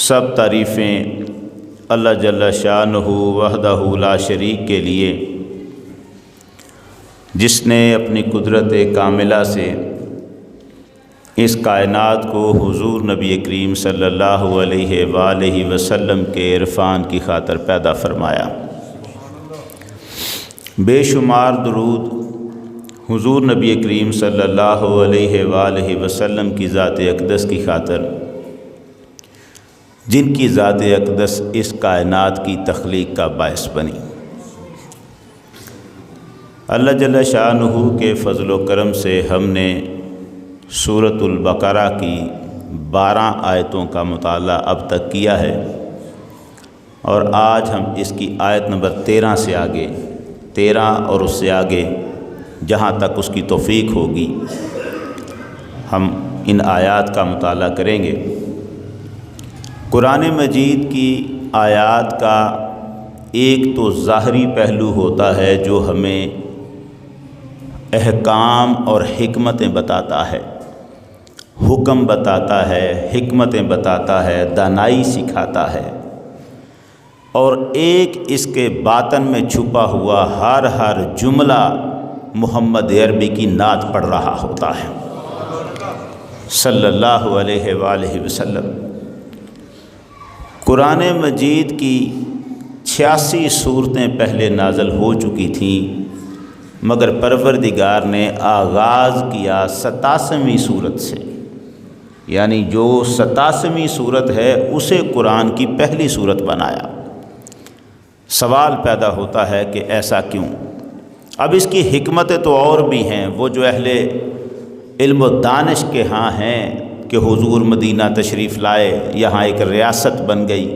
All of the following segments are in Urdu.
سب تعریفیں اللہ جل شانہ وحدہ لا شریک کے لیے، جس نے اپنی قدرت کاملہ سے اس کائنات کو حضور نبی کریم صلی اللہ علیہ وآلہ وسلم کے عرفان کی خاطر پیدا فرمایا۔ بے شمار درود حضور نبی کریم صلی اللہ علیہ وآلہ وسلم کی ذات اقدس کی خاطر، جن کی ذات اقدس اس کائنات کی تخلیق کا باعث بنی۔ اللہ جل شانہ کے فضل و کرم سے ہم نے سورۃ البقرہ کی 12 آیتوں کا مطالعہ اب تک کیا ہے، اور آج ہم اس کی آیت نمبر 13 سے آگے، 13 اور اس سے آگے جہاں تک اس کی توفیق ہوگی، ہم ان آیات کا مطالعہ کریں گے۔ قرآن مجید کی آیات کا ایک تو ظاہری پہلو ہوتا ہے جو ہمیں احکام اور حکمتیں بتاتا ہے، حکم بتاتا ہے، حکمتیں بتاتا ہے، دانائی سکھاتا ہے، اور ایک اس کے باطن میں چھپا ہوا ہر جملہ محمد عربی کی نعت پڑھ رہا ہوتا ہے صلی اللہ علیہ وآلہ وسلم۔ قرآن مجید کی 86 صورتیں پہلے نازل ہو چکی تھیں، مگر پروردگار نے آغاز کیا 87ویں صورت سے، یعنی جو 87ویں صورت ہے اسے قرآن کی پہلی صورت بنایا۔ سوال پیدا ہوتا ہے کہ ایسا کیوں؟ اب اس کی حکمتیں تو اور بھی ہیں، وہ جو اہل علم و دانش کے ہاں ہیں کہ حضور مدینہ تشریف لائے، یہاں ایک ریاست بن گئی،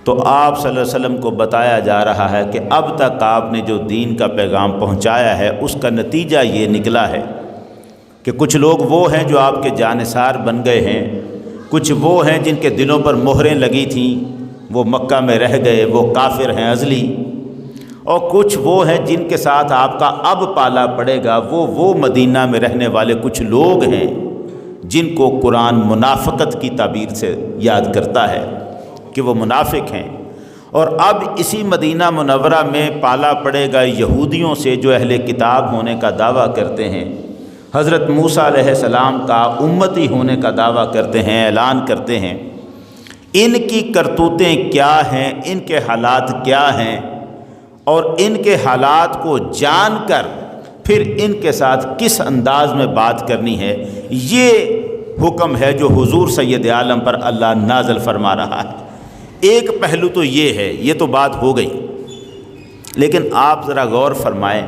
تو آپ صلی اللہ علیہ وسلم کو بتایا جا رہا ہے کہ اب تک آپ نے جو دین کا پیغام پہنچایا ہے اس کا نتیجہ یہ نکلا ہے کہ کچھ لوگ وہ ہیں جو آپ کے جانثار بن گئے ہیں، کچھ وہ ہیں جن کے دلوں پر مہریں لگی تھیں، وہ مکہ میں رہ گئے، وہ کافر ہیں ازلی، اور کچھ وہ ہیں جن کے ساتھ آپ کا اب پالا پڑے گا، وہ مدینہ میں رہنے والے کچھ لوگ ہیں جن کو قرآن منافقت کی تعبیر سے یاد کرتا ہے کہ وہ منافق ہیں۔ اور اب اسی مدینہ منورہ میں پالا پڑے گا یہودیوں سے جو اہل کتاب ہونے کا دعویٰ کرتے ہیں، حضرت موسیٰ علیہ السلام کا امتی ہونے کا دعویٰ کرتے ہیں، اعلان کرتے ہیں۔ ان کی کرتوتیں کیا ہیں، ان کے حالات کیا ہیں، اور ان کے حالات کو جان کر پھر ان کے ساتھ کس انداز میں بات کرنی ہے، یہ حکم ہے جو حضور سید عالم پر اللہ نازل فرما رہا ہے۔ ایک پہلو تو یہ ہے، یہ تو بات ہو گئی، لیکن آپ ذرا غور فرمائیں،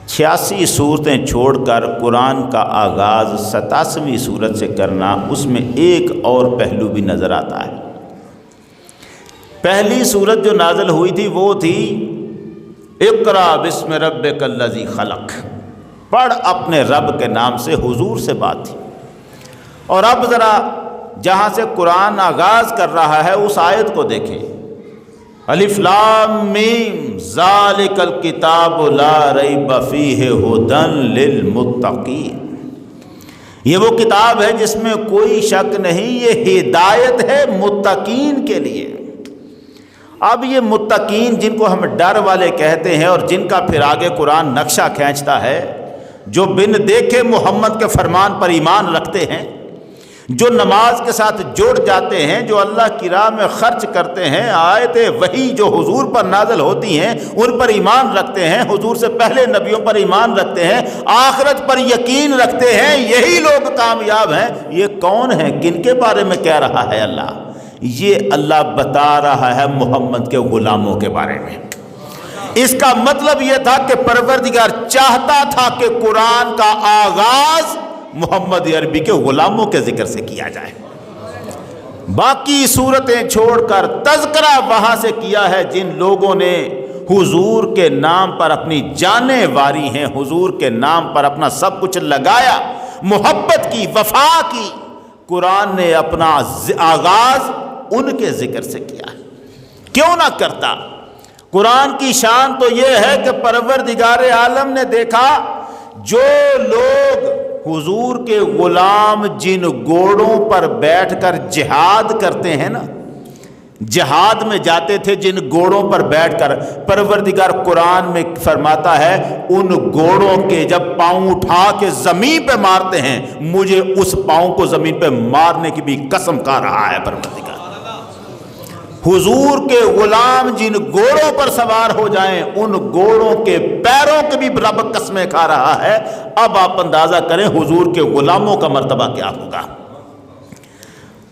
86 صورتیں چھوڑ کر قرآن کا آغاز 87ویں صورت سے کرنا، اس میں ایک اور پہلو بھی نظر آتا ہے۔ پہلی صورت جو نازل ہوئی تھی وہ تھی اقرا بسم ربک الذی خلق، پڑھ اپنے رب کے نام سے، حضور سے بات تھی۔ اور اب ذرا جہاں سے قرآن آغاز کر رہا ہے اس آیت کو دیکھیں، الف لام میم ذالک الکتاب لا ریب فیہ ھدی للمتقین، یہ وہ کتاب ہے جس میں کوئی شک نہیں، یہ ہدایت ہے متقین کے لیے۔ اب یہ متقین جن کو ہم ڈر والے کہتے ہیں، اور جن کا پھر آگے قرآن نقشہ کھینچتا ہے، جو بن دیکھے محمد کے فرمان پر ایمان رکھتے ہیں، جو نماز کے ساتھ جڑ جاتے ہیں، جو اللہ کی راہ میں خرچ کرتے ہیں، آیت وحی جو حضور پر نازل ہوتی ہیں ان پر ایمان رکھتے ہیں، حضور سے پہلے نبیوں پر ایمان رکھتے ہیں، آخرت پر یقین رکھتے ہیں، یہی لوگ کامیاب ہیں۔ یہ کون ہیں؟ کن کے بارے میں کہہ رہا ہے اللہ؟ یہ اللہ بتا رہا ہے محمد کے غلاموں کے بارے میں۔ اس کا مطلب یہ تھا کہ پروردگار چاہتا تھا کہ قرآن کا آغاز محمد عربی کے غلاموں کے ذکر سے کیا جائے، باقی صورتیں چھوڑ کر تذکرہ وہاں سے کیا ہے جن لوگوں نے حضور کے نام پر اپنی جانیں واری ہیں، حضور کے نام پر اپنا سب کچھ لگایا، محبت کی، وفا کی۔ قرآن نے اپنا آغاز ان کے ذکر سے کیا ہے، کیوں نہ کرتا؟ قرآن کی شان تو یہ ہے کہ پروردگار عالم نے دیکھا جو لوگ حضور کے غلام جن گھوڑوں پر بیٹھ کر جہاد کرتے ہیں نا، جہاد میں جاتے تھے جن گھوڑوں پر بیٹھ کر، پروردگار قرآن میں فرماتا ہے ان گھوڑوں کے جب پاؤں اٹھا کے زمین پہ مارتے ہیں، مجھے اس پاؤں کو زمین پہ مارنے کی بھی قسم کھا رہا ہے پروردگار۔ حضور کے غلام جن گھوڑوں پر سوار ہو جائیں ان گھوڑوں کے پیروں کے بھی رب قسمیں کھا رہا ہے۔ اب آپ اندازہ کریں حضور کے غلاموں کا مرتبہ کیا ہوگا۔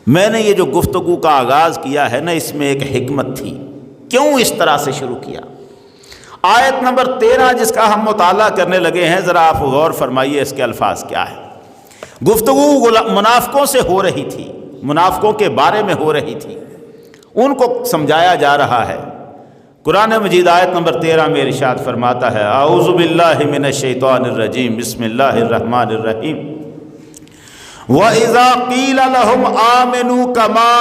میں نے یہ جو گفتگو کا آغاز کیا ہے نا، اس میں ایک حکمت تھی، کیوں اس طرح سے شروع کیا۔ آیت نمبر 13 جس کا ہم مطالعہ کرنے لگے ہیں، ذرا آپ غور فرمائیے اس کے الفاظ کیا ہے۔ گفتگو منافقوں سے ہو رہی تھی، منافقوں کے بارے میں ہو رہی تھی، ان کو سمجھایا جا رہا ہے۔ قرآن مجید آیت نمبر 13 میں ارشاد فرماتا ہے، اعوذ باللہ من الشیطان الرجیم، بسم اللہ الرحمن الرحیم، وَإِذَا قِيلَ لَهُمْ آمِنُوا كَمَا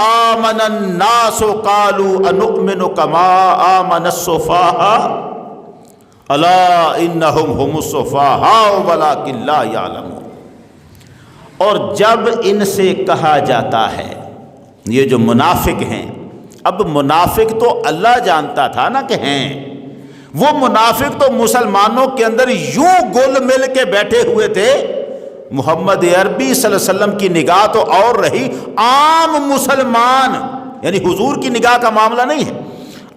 آمَنَ النَّاسُ قَالُوا أَنُؤْمِنُ كَمَا آمَنَ السُّفَهَاءُ أَلَا إِنَّهُمْ هُمُ السُّفَهَاءُ وَلَٰكِن لَّا يَعْلَمُونَ۔ اور جب ان سے کہا جاتا ہے، یہ جو منافق ہیں، اب منافق تو اللہ جانتا تھا نا کہ ہیں، وہ منافق تو مسلمانوں کے اندر یوں گل مل کے بیٹھے ہوئے تھے، محمد عربی صلی اللہ علیہ وسلم کی نگاہ تو اور رہی، عام مسلمان یعنی حضور کی نگاہ کا معاملہ نہیں ہے،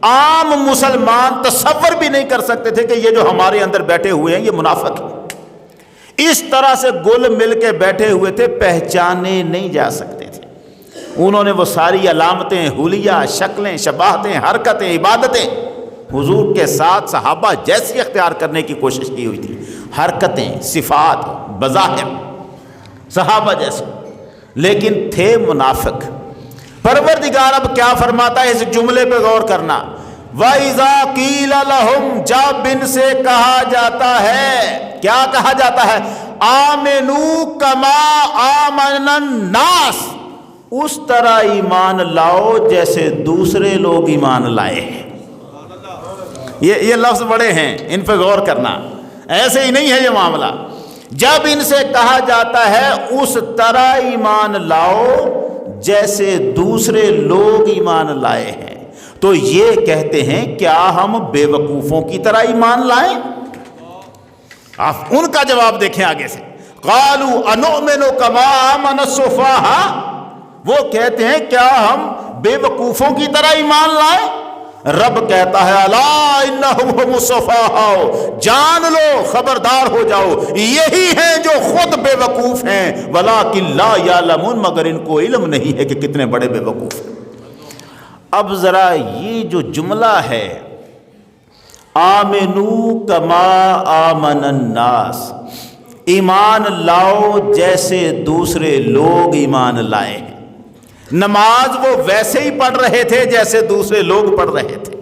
عام مسلمان تصور بھی نہیں کر سکتے تھے کہ یہ جو ہمارے اندر بیٹھے ہوئے ہیں یہ منافق ہیں۔ اس طرح سے گل مل کے بیٹھے ہوئے تھے، پہچانے نہیں جا سکتے تھے۔ انہوں نے وہ ساری علامتیں، حلیہ، شکلیں، شباہتیں، حرکتیں، عبادتیں حضور کے ساتھ صحابہ جیسی اختیار کرنے کی کوشش کی ہوئی تھی، حرکتیں، صفات، بظاہر صحابہ جیسے، لیکن تھے منافق۔ پروردگار اب کیا فرماتا ہے، اس جملے پہ غور کرنا، وَإِذَا قِيلَ لَهُمْ، جب ان سے کہا جاتا ہے، کیا کہا جاتا ہے، آمنوا كما آمن الناس، اس طرح ایمان لاؤ جیسے دوسرے لوگ ایمان لائے ہیں۔ یہ لفظ بڑے ہیں، ان پہ غور کرنا، ایسے ہی نہیں ہے یہ معاملہ۔ جب ان سے کہا جاتا ہے اس طرح ایمان لاؤ جیسے دوسرے لوگ ایمان لائے ہیں، تو یہ کہتے ہیں کیا ہم بے وقوفوں کی طرح ایمان لائیں؟ آپ ان کا جواب دیکھیں آگے سے، قالوا انؤمن كما آمن السفهاء، وہ کہتے ہیں کیا ہم بے وقوفوں کی طرح ایمان لائیں؟ رب کہتا ہے الا انہم هم السفهاء، جان لو، خبردار ہو جاؤ، یہی ہیں جو خود بے وقوف ہیں، ولکن لا یعلمون، مگر ان کو علم نہیں ہے کہ کتنے بڑے بے وقوف ہیں۔ اب ذرا یہ جو جملہ ہے آمنوا کما آمن الناس، ایمان لاؤ جیسے دوسرے لوگ ایمان لائے ہیں۔ نماز وہ ویسے ہی پڑھ رہے تھے جیسے دوسرے لوگ پڑھ رہے تھے،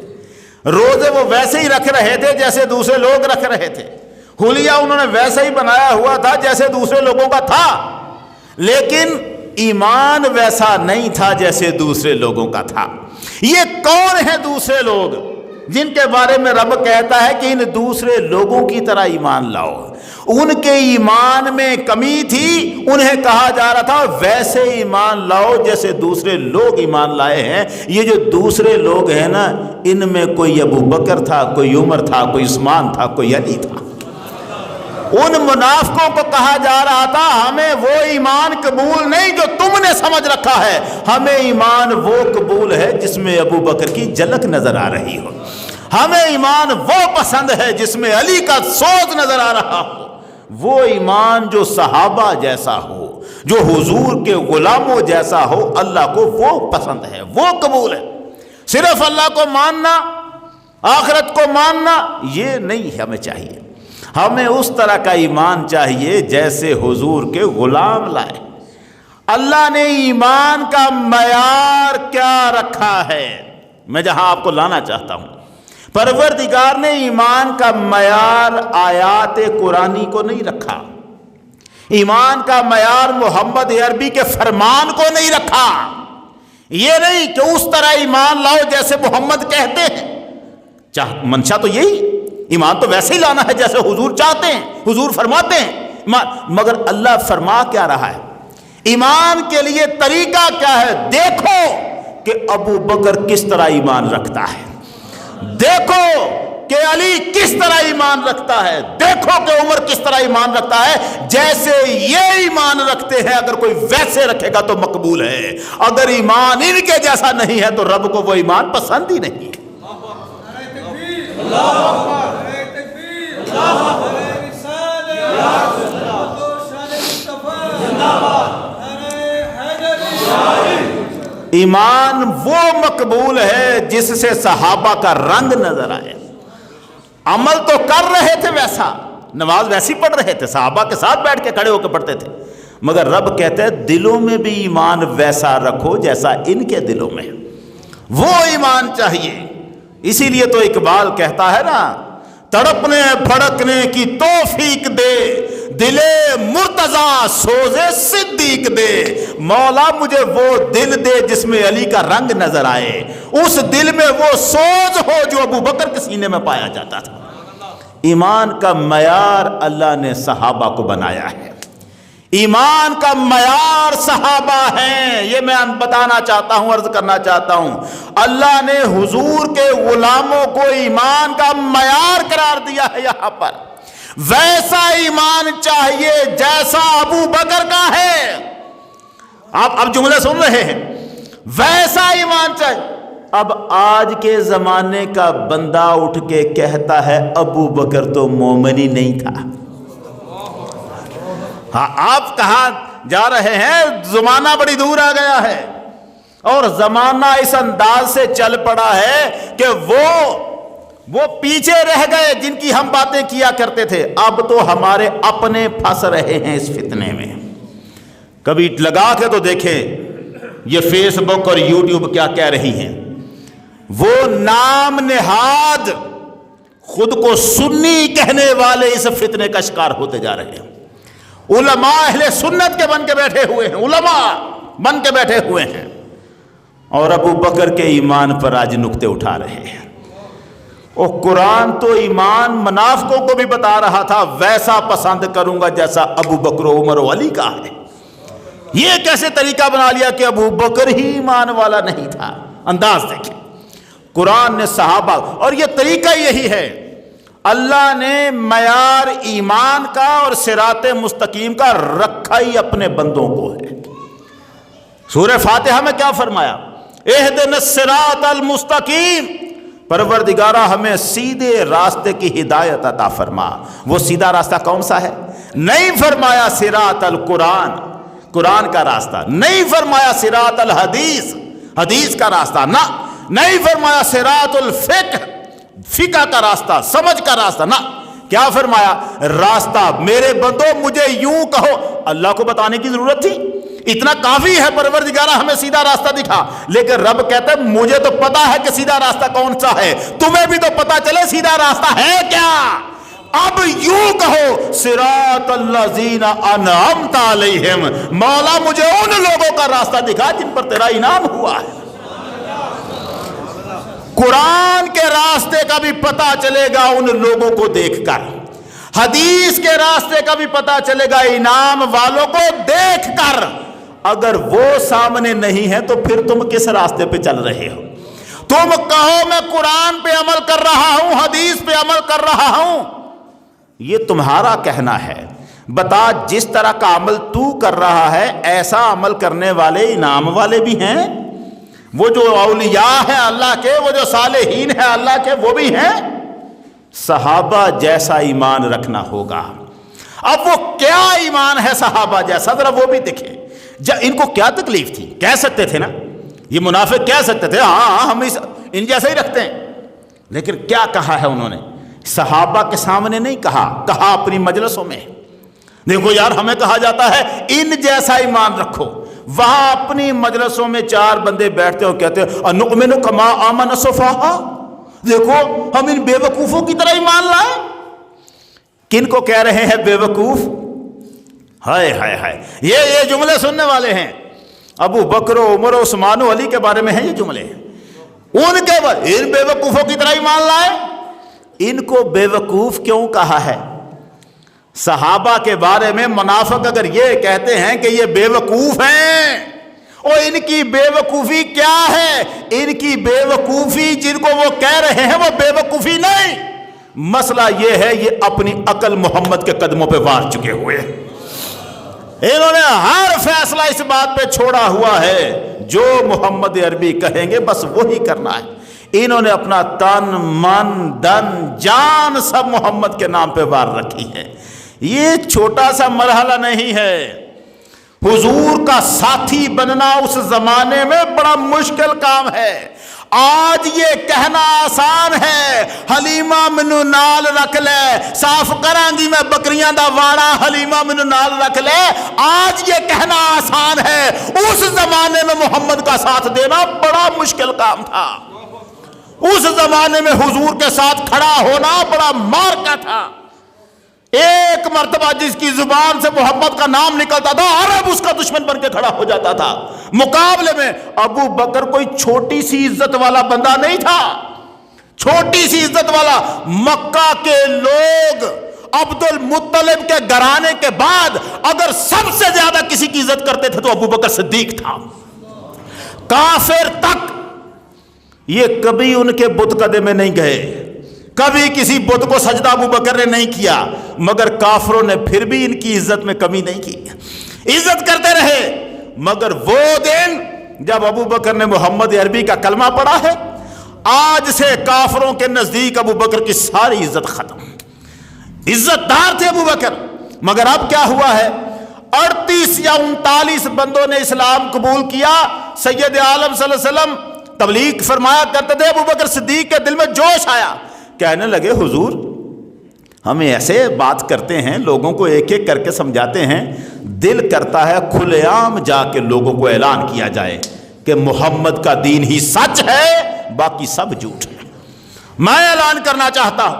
روزے وہ ویسے ہی رکھ رہے تھے جیسے دوسرے لوگ رکھ رہے تھے، حلیہ انہوں نے ویسے ہی بنایا ہوا تھا جیسے دوسرے لوگوں کا تھا، لیکن ایمان ویسا نہیں تھا جیسے دوسرے لوگوں کا تھا۔ یہ کون ہیں دوسرے لوگ جن کے بارے میں رب کہتا ہے کہ ان دوسرے لوگوں کی طرح ایمان لاؤ؟ ان کے ایمان میں کمی تھی، انہیں کہا جا رہا تھا ویسے ایمان لاؤ جیسے دوسرے لوگ ایمان لائے ہیں۔ یہ جو دوسرے لوگ ہیں نا، ان میں کوئی ابو بکر تھا، کوئی عمر تھا، کوئی عثمان تھا، کوئی علی تھا۔ ان منافقوں کو کہا جا رہا تھا ہمیں وہ ایمان قبول نہیں جو تم نے سمجھ رکھا ہے، ہمیں ایمان وہ قبول ہے جس میں ابو بکر کی جھلک نظر آ رہی ہو، ہمیں ایمان وہ پسند ہے جس میں علی کا سوز نظر آ رہا ہو، وہ ایمان جو صحابہ جیسا ہو، جو حضور کے غلاموں جیسا ہو، اللہ کو وہ پسند ہے، وہ قبول ہے۔ صرف اللہ کو ماننا، آخرت کو ماننا یہ نہیں ہمیں چاہیے، ہمیں اس طرح کا ایمان چاہیے جیسے حضور کے غلام لائے۔ اللہ نے ایمان کا معیار کیا رکھا ہے، میں جہاں آپ کو لانا چاہتا ہوں، پروردگار نے ایمان کا معیار آیات قرآنی کو نہیں رکھا، ایمان کا معیار محمد عربی کے فرمان کو نہیں رکھا۔ یہ نہیں کہ اس طرح ایمان لاؤ جیسے محمد کہتے ہیں، منشا تو یہی، ایمان تو ویسے ہی لانا ہے جیسے حضور چاہتے ہیں، حضور فرماتے ہیں، مگر اللہ فرما کیا رہا ہے؟ ایمان کے لیے طریقہ کیا ہے؟ دیکھو کہ ابو بکر کس طرح ایمان رکھتا ہے، دیکھو کہ علی کس طرح ایمان رکھتا ہے، دیکھو کہ عمر کس طرح ایمان رکھتا ہے۔ جیسے یہ ایمان رکھتے ہیں اگر کوئی ویسے رکھے گا تو مقبول ہے، اگر ایمان ان کے جیسا نہیں ہے تو رب کو وہ ایمان پسند ہی نہیں۔ ایمان وہ مقبول ہے جس سے صحابہ کا رنگ نظر آئے، عمل تو کر رہے تھے ویسا، نماز ویسی پڑھ رہے تھے، صحابہ کے ساتھ بیٹھ کے کھڑے ہو کے پڑھتے تھے، مگر رب کہتے ہیں دلوں میں بھی ایمان ویسا رکھو جیسا ان کے دلوں میں، وہ ایمان چاہیے۔ اسی لیے تو اقبال کہتا ہے نا، تڑپنے پھڑکنے کی توفیق دے، دلے مرتضیٰ سوزے صدیق دے، مولا مجھے وہ دل دے جس میں علی کا رنگ نظر آئے، اس دل میں وہ سوز ہو جو ابو بکر کے سینے میں پایا جاتا تھا۔ ایمان کا معیار اللہ نے صحابہ کو بنایا ہے، ایمان کا معیار صحابہ ہیں، یہ میں بتانا چاہتا ہوں، عرض کرنا چاہتا ہوں۔ اللہ نے حضور کے غلاموں کو ایمان کا معیار قرار دیا ہے، یہاں پر ویسا ایمان چاہیے جیسا ابو بکر کا ہے۔ آپ اب جملے سن رہے ہیں، ویسا ایمان چاہیے۔ اب آج کے زمانے کا بندہ اٹھ کے کہتا ہے ابو بکر تو مومن ہی نہیں تھا۔ ہاں، آپ کہاں جا رہے ہیں؟ زمانہ بڑی دور آ گیا ہے، اور زمانہ اس انداز سے چل پڑا ہے کہ وہ پیچھے رہ گئے جن کی ہم باتیں کیا کرتے تھے، اب تو ہمارے اپنے پھنس رہے ہیں اس فتنے میں۔ کبھی لگا کے تو دیکھیں یہ فیس بک اور یوٹیوب کیا کہہ رہی ہیں، وہ نام نہاد خود کو سنی کہنے والے اس فتنے کا شکار ہوتے جا رہے ہیں۔ علماء اہل سنت کے بن کے بیٹھے ہوئے ہیں، علماء بن کے بیٹھے ہوئے ہیں، اور ابو بکر کے ایمان پر آج نکتے اٹھا رہے ہیں۔ اور قرآن تو ایمان منافقوں کو بھی بتا رہا تھا ویسا پسند کروں گا جیسا ابو بکر و عمر و علی کا ہے۔ یہ کیسے طریقہ بنا لیا کہ ابو بکر ہی ایمان والا نہیں تھا؟ انداز دیکھیں، قرآن نے صحابہ، اور یہ طریقہ یہی ہے، اللہ نے معیار ایمان کا اور صراط مستقیم کا رکھا ہی اپنے بندوں کو ہے۔ سورہ فاتحہ میں کیا فرمایا؟ اہدنا الصراط المستقیم، پروردگارہ ہمیں سیدھے راستے کی ہدایت عطا فرما۔ وہ سیدھا راستہ کون سا ہے؟ نہیں فرمایا صراط القرآن، قرآن کا راستہ، نہیں فرمایا صراط الحدیث، حدیث کا راستہ، نہ نہیں فرمایا صراط الفقہ، فقہ کا راستہ، سمجھ کا راستہ، نہ کیا فرمایا؟ راستہ میرے بندو مجھے یوں کہو۔ اللہ کو بتانے کی ضرورت تھی؟ اتنا کافی ہے پروردگارہ ہمیں سیدھا راستہ دکھا، لیکن رب کہتا ہے مجھے تو پتا ہے کہ سیدھا راستہ کون سا ہے، تمہیں بھی تو پتا چلے سیدھا راستہ ہے کیا۔ اب یوں کہو صراط الذین انعمت علیہم، مولا مجھے ان لوگوں کا راستہ دکھا جن پر تیرا انعام ہوا ہے۔ قرآن کے راستے کا بھی پتا چلے گا ان لوگوں کو دیکھ کر، حدیث کے راستے کا بھی پتا چلے گا انعام والوں کو دیکھ کر۔ اگر وہ سامنے نہیں ہے تو پھر تم کس راستے پہ چل رہے ہو؟ تم کہو میں قرآن پہ عمل کر رہا ہوں، حدیث پہ عمل کر رہا ہوں، یہ تمہارا کہنا ہے، بتا جس طرح کا عمل تو کر رہا ہے ایسا عمل کرنے والے انعام والے بھی ہیں، وہ جو اولیاء ہیں اللہ کے، وہ جو صالحین ہیں اللہ کے، وہ بھی ہیں۔ صحابہ جیسا ایمان رکھنا ہوگا۔ اب وہ کیا ایمان ہے صحابہ جیسا، ذرا وہ بھی دیکھیں۔ ان کو کیا تکلیف تھی؟ کہہ سکتے تھے نا، یہ منافق کہہ سکتے تھے ہاں ہم ان جیسا ہی رکھتے ہیں، لیکن کیا کہا ہے انہوں نے؟ صحابہ کے سامنے نہیں کہا، کہا اپنی مجلسوں میں۔ دیکھو یار ہمیں کہا جاتا ہے ان جیسا ایمان رکھو، وہاں اپنی مجلسوں میں چار بندے بیٹھتے اور کہتے ہیں انؤمن کما آمن السفہاء، دیکھو ہم ان بے وقوفوں کی طرح ایمان لائیں۔ کن کو کہہ رہے ہیں بے وقوف؟ ہائے ہائے ہائے، یہ جملے سننے والے ہیں، ابو بکر و عمر و عثمان و علی کے بارے میں ہیں یہ جملے، ان کے بارے ان بے وقوفوں کی طرح ایمان لائے۔ ان کو بے وقوف کیوں کہا ہے؟ صحابہ کے بارے میں منافق اگر یہ کہتے ہیں کہ یہ بے وقوف ہیں، اور ان کی بے وقوفی کیا ہے؟ ان کی بے وقوفی جن کو وہ کہہ رہے ہیں وہ بے وقوفی نہیں، مسئلہ یہ ہے یہ اپنی عقل محمد کے قدموں پہ وار چکے ہوئے، انہوں نے ہر فیصلہ اس بات پہ چھوڑا ہوا ہے جو محمد عربی کہیں گے بس وہی کرنا ہے۔ انہوں نے اپنا تن من دن جان سب محمد کے نام پہ وار رکھی ہے۔ یہ چھوٹا سا مرحلہ نہیں ہے، حضور کا ساتھی بننا اس زمانے میں بڑا مشکل کام ہے۔ آج یہ کہنا آسان ہے، حلیمہ مینوں نال رکھ لے، صاف کرانگی میں بکریاں دا واڑا، حلیمہ مینوں نال رکھ لے، آج یہ کہنا آسان ہے، اس زمانے میں محمد کا ساتھ دینا بڑا مشکل کام تھا۔ اس زمانے میں حضور کے ساتھ کھڑا ہونا بڑا مار کا تھا۔ ایک مرتبہ جس کی زبان سے محمد کا نام نکلتا تھا عرب اس کا دشمن بن کے کھڑا ہو جاتا تھا۔ مقابلے میں ابو بکر کوئی چھوٹی سی عزت والا بندہ نہیں تھا، چھوٹی سی عزت والا۔ مکہ کے لوگ عبد المطلب کے گھرانے کے بعد اگر سب سے زیادہ کسی کی عزت کرتے تھے تو ابو بکر صدیق تھا۔ کافر تک یہ کبھی ان کے بت قدے میں نہیں گئے، کبھی کسی بت کو سجدہ ابو بکر نے نہیں کیا، مگر کافروں نے پھر بھی ان کی عزت میں کمی نہیں کی، عزت کرتے رہے۔ مگر وہ دن جب ابو بکر نے محمد عربی کا کلمہ پڑھا ہے، آج سے کافروں کے نزدیک ابو بکر کی ساری عزت ختم۔ عزت دار تھے ابو بکر، مگر اب کیا ہوا ہے؟ 38 یا 39 بندوں نے اسلام قبول کیا۔ سید عالم صلی اللہ علیہ وسلم تبلیغ فرمایا کرتے تھے، ابو بکر صدیق کے دل میں جوش آیا، کہنے لگے حضور ہم ایسے بات کرتے ہیں، لوگوں کو ایک ایک کر کے سمجھاتے ہیں، دل کرتا ہے کھلے عام جا کے لوگوں کو اعلان کیا جائے کہ محمد کا دین ہی سچ ہے، باقی سب جھوٹ ہے۔ میں اعلان کرنا چاہتا ہوں۔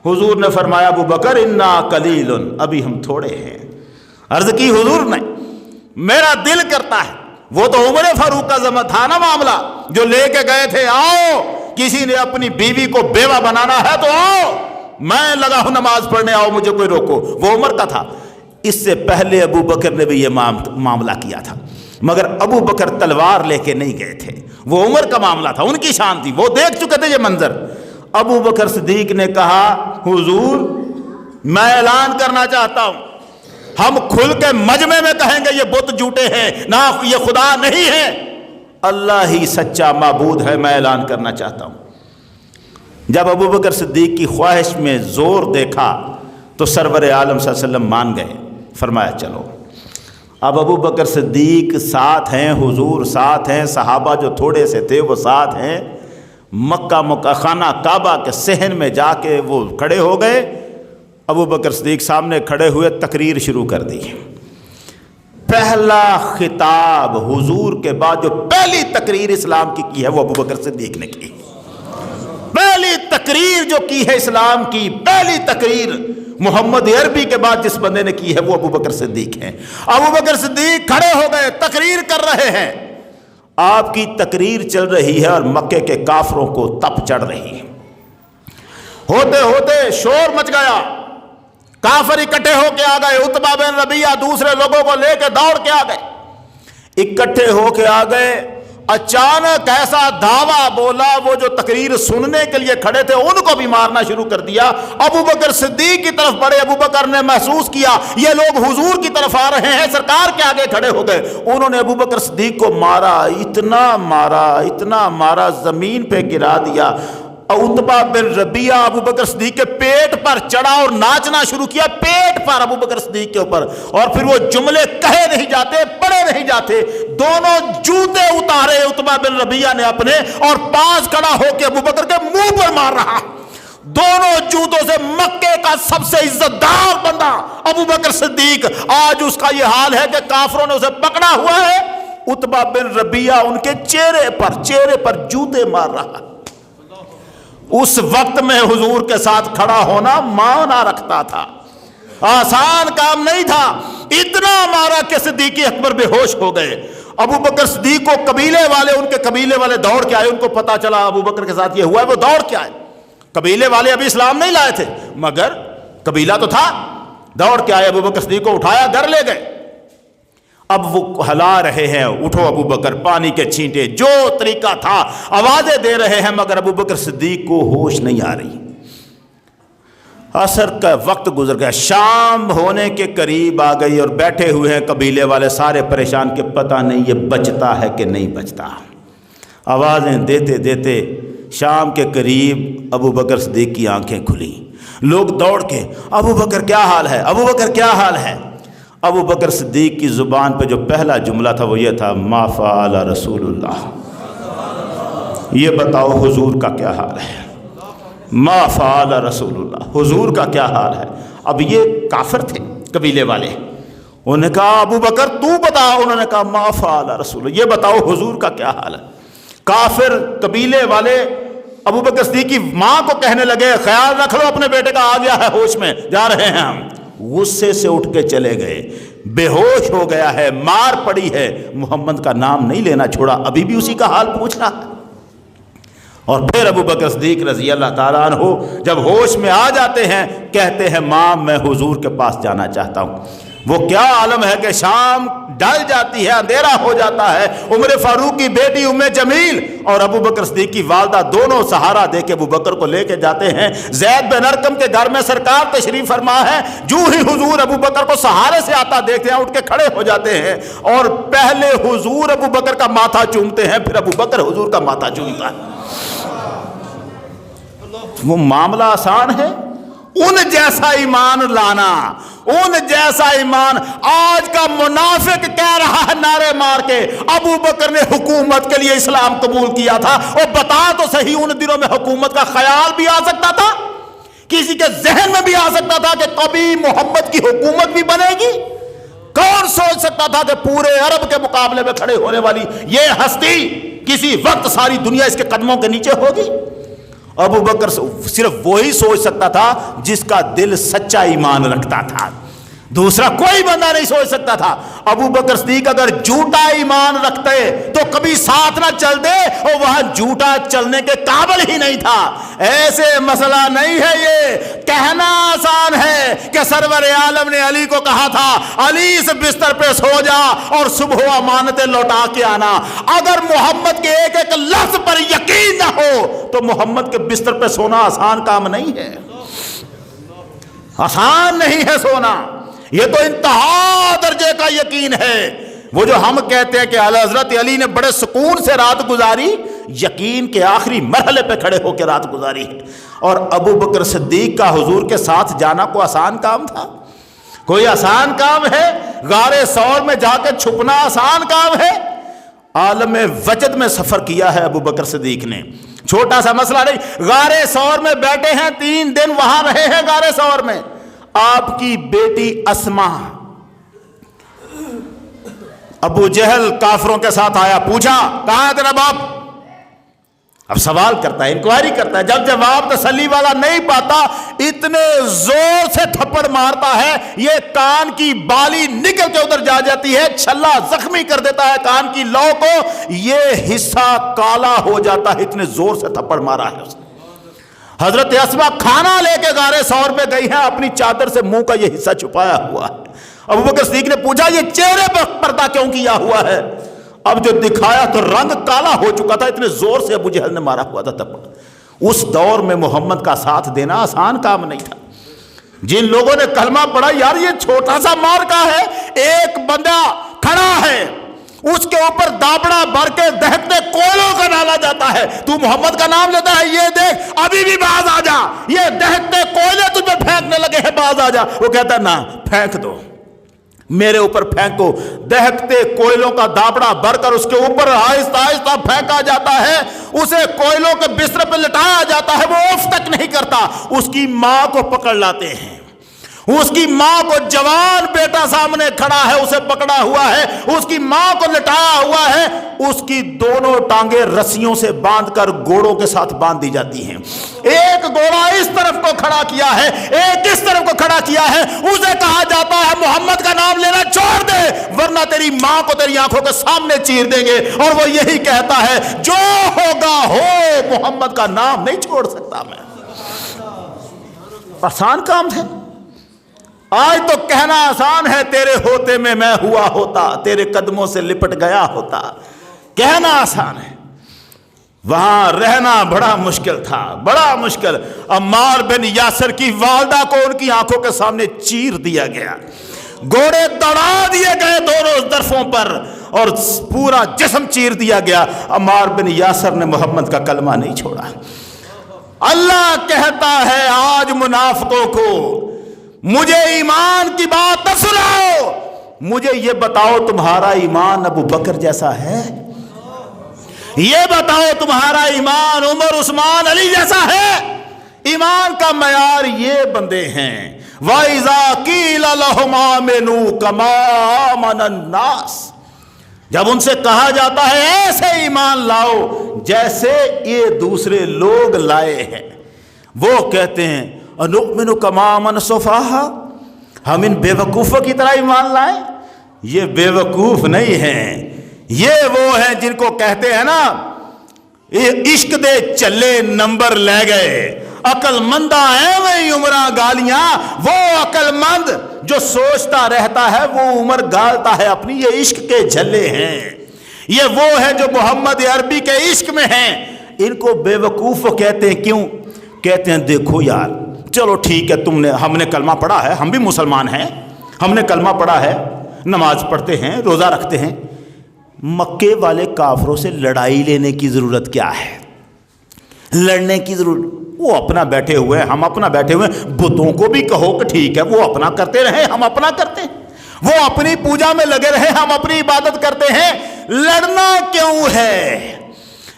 حضور نے فرمایا ابو بکر انا قلیل، ابھی ہم تھوڑے ہیں۔ عرض کی حضور نے میرا دل کرتا ہے، وہ تو عمر فاروق کا زمانہ تھا نا معاملہ، جو لے کے گئے تھے، آؤ کسی نے اپنی بیوی کو بیوہ بنانا ہے تو آؤ، میں لگا ہوں نماز پڑھنے، آؤ مجھے کوئی روکو، وہ عمر کا تھا۔ اس سے پہلے ابو بکر نے بھی یہ معاملہ کیا تھا، مگر ابو بکر تلوار لے کے نہیں گئے تھے، وہ عمر کا معاملہ تھا، ان کی شان تھی، وہ دیکھ چکے تھے یہ منظر۔ ابو بکر صدیق نے کہا حضور میں اعلان کرنا چاہتا ہوں، ہم کھل کے مجمع میں کہیں گے یہ بت جھوٹے ہیں، نہ یہ خدا نہیں ہے، اللہ ہی سچا معبود ہے، میں اعلان کرنا چاہتا ہوں۔ جب ابو بکر صدیق کی خواہش میں زور دیکھا تو سرور عالم صلی اللہ علیہ وسلم مان گئے، فرمایا چلو۔ اب ابو بکر صدیق ساتھ ہیں، حضور ساتھ ہیں، صحابہ جو تھوڑے سے تھے وہ ساتھ ہیں۔ مکہ خانہ کعبہ کے صحن میں جا کے وہ کھڑے ہو گئے، ابو بکر صدیق سامنے کھڑے ہوئے، تقریر شروع کر دی۔ پہلا خطاب حضور کے بعد جو پہلی تقریر اسلام کی ہے وہ ابو بکر صدیق نے کی۔ پہلی تقریر جو کی ہے اسلام کی، پہلی تقریر محمد عربی کے بعد جس بندے نے کی ہے وہ ابو بکر صدیق ہیں۔ ابو بکر صدیق کھڑے ہو گئے، تقریر کر رہے ہیں، آپ کی تقریر چل رہی ہے اور مکے کے کافروں کو تپ چڑھ رہی ہے۔ ہوتے ہوتے شور مچ گیا، کافر اکٹھے ہو کے آ گئے، عتبہ بن ربیعہ دوسرے لوگوں کو لے کے دوڑ کے آ گئے، اکٹھے ہو کے آ گئے۔ اچانک ایسا دھاوا بولا، وہ جو تقریر سننے کے لیے کھڑے تھے ان کو بھی مارنا شروع کر دیا۔ ابو بکر صدیق کی طرف بڑے، ابو بکر نے محسوس کیا یہ لوگ حضور کی طرف آ رہے ہیں، سرکار کے آگے کھڑے ہو گئے۔ انہوں نے ابو بکر صدیق کو مارا، اتنا مارا زمین پہ گرا دیا۔ عتبہ بن ربیعہ ابو بکر صدیق کے پیٹ پر چڑھا اور ناچنا شروع کیا، پیٹ پر ابو بکر صدیق کے اوپر، اور پھر وہ جملے کہے نہیں جاتے، پڑھے نہیں جاتے۔ دونوں جوتے اتارے عتبہ بن ربیعہ نے اپنے، اور پاس کھڑا ہو کے ابو بکر کے منہ پر مار رہا۔ دونوں جوتوں سے مکے کا سب سے عزت دار بندہ ابو بکر صدیق، آج اس کا یہ حال ہے کہ کافروں نے اسے پکڑا ہوا ہے، عتبہ بن ربیعہ ان کے چہرے پر جوتے مار رہا۔ اس وقت میں حضور کے ساتھ کھڑا ہونا مانا رکھتا تھا، آسان کام نہیں تھا۔ اتنا مارا کہ صدیق اکبر بے ہوش ہو گئے۔ ابو بکر صدیق کو قبیلے والے، ان کے قبیلے والے دوڑ کے آئے، ان کو پتا چلا ابو بکر کے ساتھ یہ ہوا ہے، وہ دوڑ کے آئے۔ قبیلے والے ابھی اسلام نہیں لائے تھے، مگر قبیلہ تو تھا، دوڑ کے آئے, ابو بکر صدیق کو اٹھایا, گھر لے گئے. اب وہ ہلا رہے ہیں, اٹھو ابو بکر, پانی کے چھینٹے, جو طریقہ تھا آوازیں دے رہے ہیں, مگر ابو بکر صدیق کو ہوش نہیں آ رہی. عصر کا وقت گزر گیا, شام ہونے کے قریب آ گئی, اور بیٹھے ہوئے ہیں قبیلے والے سارے پریشان کہ پتہ نہیں یہ بچتا ہے کہ نہیں بچتا. آوازیں دیتے دیتے شام کے قریب ابو بکر صدیق کی آنکھیں کھلی. لوگ دوڑ کے, ابو بکر کیا حال ہے, ابو بکر کیا حال ہے. ابو بکر صدیق کی زبان پہ جو پہلا جملہ تھا وہ یہ تھا, ما فعل رسول اللہ, یہ بتاؤ حضور کا کیا حال ہے. ما فعل رسول اللہ, حضور کا کیا حال ہے. اب یہ کافر تھے قبیلے والے, انہوں نے کہا ابو بکر تو بتا. انہوں نے کہا ما فعل رسول اللہ, یہ بتاؤ حضور کا کیا حال ہے. کافر قبیلے والے ابو بکر صدیق کی ماں کو کہنے لگے, خیال رکھ لو اپنے بیٹے کا, آ گیا ہے ہوش میں, جا رہے ہیں ہم. غصے سے اٹھ کے چلے گئے, بے ہوش ہو گیا ہے, مار پڑی ہے, محمد کا نام نہیں لینا چھوڑا, ابھی بھی اسی کا حال پوچھ رہا ہے. اور پھر ابو بکر صدیق رضی اللہ تعالیٰ عنہ جب ہوش میں آ جاتے ہیں, کہتے ہیں ماں میں حضور کے پاس جانا چاہتا ہوں. وہ کیا عالم ہے کہ شام ڈل جاتی ہے, اندھیرا ہو جاتا ہے, عمر فاروق کی بیٹی ام جمیل اور ابو بکر صدیق کی والدہ دونوں سہارا دے کے ابو بکر کو لے کے جاتے ہیں. زید بن ارقم کے گھر میں سرکار تشریف فرما ہے, جو ہی حضور ابو بکر کو سہارے سے آتا دیکھتے ہیں اٹھ کے کھڑے ہو جاتے ہیں, اور پہلے حضور ابو بکر کا ماتھا چومتے ہیں, پھر ابو بکر حضور کا ماتھا چومتا ہے. وہ معاملہ آسان ہے؟ ان جیسا ایمان لانا, ان جیسا ایمان. آج کا منافق کہہ رہا ہے نعرے مار کے, ابو بکر نے حکومت کے لیے اسلام قبول کیا تھا. اور بتا تو صحیح, ان دنوں میں حکومت کا خیال بھی آ سکتا تھا, کسی کے ذہن میں بھی آ سکتا تھا کہ کبھی محمد کی حکومت بھی بنے گی. کون سوچ سکتا تھا کہ پورے عرب کے مقابلے میں کھڑے ہونے والی یہ ہستی کسی وقت ساری دنیا اس کے قدموں کے نیچے ہوگی. ابو بکر صرف وہی سوچ سکتا تھا جس کا دل سچا ایمان رکھتا تھا, دوسرا کوئی بندہ نہیں سوچ سکتا تھا. ابو بکر صدیق اگر جھوٹا ایمان رکھتے تو کبھی ساتھ نہ چلتے, اور وہاں جھوٹا چلنے کے قابل ہی نہیں تھا. ایسے مسئلہ نہیں ہے, یہ کہنا آسان ہے کہ سرور عالم نے علی کو کہا تھا علی اس بستر پہ سو جا اور صبح امانتیں لوٹا کے آنا. اگر محمد کے ایک ایک لفظ پر یقین نہ ہو تو محمد کے بستر پہ سونا آسان کام نہیں ہے, آسان نہیں ہے سونا. یہ تو انتہا درجے کا یقین ہے. وہ جو ہم کہتے ہیں کہ حضرت علی نے بڑے سکون سے رات گزاری, یقین کے آخری مرحلے پہ کھڑے ہو کے رات گزاری. اور ابو بکر صدیق کا حضور کے ساتھ جانا کوئی آسان کام تھا؟ کوئی آسان کام ہے؟ غار ثور میں جا کے چھپنا آسان کام ہے؟ عالم وجد میں سفر کیا ہے ابو بکر صدیق نے, چھوٹا سا مسئلہ نہیں. غار ثور میں بیٹھے ہیں, 3 دن وہاں رہے ہیں غار ثور میں. آپ کی بیٹی اسما, ابو جہل کافروں کے ساتھ آیا, پوچھا کہاں ہے تیرا باپ؟ اب سوال کرتا ہے, انکوائری کرتا ہے. جب جواب تسلی والا نہیں پاتا, اتنے زور سے تھپڑ مارتا ہے یہ کان کی بالی نکل کے ادھر جا جاتی ہے, چھلا زخمی کر دیتا ہے کان کی لو کو, یہ حصہ کالا ہو جاتا ہے, اتنے زور سے تھپڑ مارا ہے اس نے. حضرت اسما کھانا لے کے غار ثور پہ گئی ہیں, اپنی چادر سے منہ کا یہ حصہ چھپایا ہوا ہے. ابو بکر صدیق نے پوچھا یہ چہرے پر پردہ کیوں کیا ہوا ہے؟ اب جو دکھایا تو رنگ کالا ہو چکا تھا, اتنے زور سے ابو جہل نے مارا ہوا تھا تھپڑ. اس دور میں محمد کا ساتھ دینا آسان کام نہیں تھا. جن لوگوں نے کلمہ پڑھا, یار یہ چھوٹا سا مارکا ہے, ایک بندہ کھڑا ہے, اس کے اوپر دابڑا بھر کے دہتے کوئلوں کا ڈالا جاتا ہے, تو محمد کا نام لیتا ہے, یہ دیکھ ابھی بھی باز آ جا, یہ دہتے کوئلے تجھے پھینکنے لگے ہیں, باز آ جا. وہ کہتا ہے نا پھینک دو, میرے اوپر پھینکو. دہتے کوئلوں کا دابڑا بھر کر اس کے اوپر آہستہ آہستہ پھینکا جاتا ہے, اسے کوئلوں کے بستر پہ لٹایا جاتا ہے, وہ اف تک نہیں کرتا. اس کی ماں کو پکڑ لاتے ہیں, اس کی ماں کو, جوان بیٹا سامنے کھڑا ہے, اسے پکڑا ہوا ہے, اس کی ماں کو لٹایا ہوا ہے, اس کی دونوں ٹانگیں رسیوں سے باندھ کر گھوڑوں کے ساتھ باندھ دی جاتی ہیں. ایک گھوڑا اس طرف کو کھڑا کیا ہے, ایک اس طرف کو کھڑا کیا ہے, اسے کہا جاتا ہے محمد کا نام لینا چھوڑ دے ورنہ تیری ماں کو تیری آنکھوں کے سامنے چیر دیں گے. اور وہ یہی کہتا ہے جو ہوگا ہو, محمد کا نام نہیں چھوڑ سکتا میں. آسان کام ہے. آج تو کہنا آسان ہے تیرے ہوتے میں میں ہوا ہوتا، تیرے قدموں سے لپٹ گیا ہوتا، کہنا آسان ہے، وہاں رہنا بڑا مشکل تھا، بڑا مشکل۔ عمار بن یاسر کی والدہ کو ان کی آنکھوں کے سامنے چیر دیا گیا، گھوڑے دوڑا دیے گئے دونوں طرفوں پر اور پورا جسم چیر دیا گیا، عمار بن یاسر نے محمد کا کلمہ نہیں چھوڑا۔ اللہ کہتا ہے آج منافقوں کو مجھے ایمان کی بات نہ سناؤ، مجھے یہ بتاؤ تمہارا ایمان ابو بکر جیسا ہے؟ یہ بتاؤ تمہارا ایمان عمر عثمان علی جیسا ہے؟ ایمان کا معیار یہ بندے ہیں۔ وَإِذَا قِيلَ لَهُمْ آمِنُوا كَمَا آمَنَ النَّاسُ، جب ان سے کہا جاتا ہے ایسے ایمان لاؤ جیسے یہ دوسرے لوگ لائے ہیں، وہ کہتے ہیں اَنُؤْمِنُ كَمَا آمَنَ السُّفَهَاءُ، ہم ان بے وقوفوں کی طرح ایمان لائیں؟ یہ بے وقوف نہیں ہیں، یہ وہ ہیں جن کو کہتے ہیں نا عشق دے چلے نمبر لے گئے، عقل مندہ ہے وہی عمرہ گالیاں، وہ عقل مند جو سوچتا رہتا ہے وہ عمر گالتا ہے اپنی، یہ عشق کے جھلے ہیں، یہ وہ ہیں جو محمد عربی کے عشق میں ہیں، ان کو بے وقوف کہتے ہیں۔ کیوں کہتے ہیں؟ دیکھو یار چلو ٹھیک ہے، ہم نے کلمہ پڑھا ہے، ہم بھی مسلمان ہیں، ہم نے کلمہ پڑھا ہے، نماز پڑھتے ہیں، روزہ رکھتے ہیں، مکے والے کافروں سے لڑائی لینے کی ضرورت کیا ہے؟ لڑنے کی ضرورت، وہ اپنا بیٹھے ہوئے، ہم اپنا بیٹھے ہوئے، بتوں کو بھی کہو کہ ٹھیک ہے وہ اپنا کرتے رہے، ہم اپنا کرتے ہیں، وہ اپنی پوجا میں لگے رہے، ہم اپنی عبادت کرتے ہیں، لڑنا کیوں ہے؟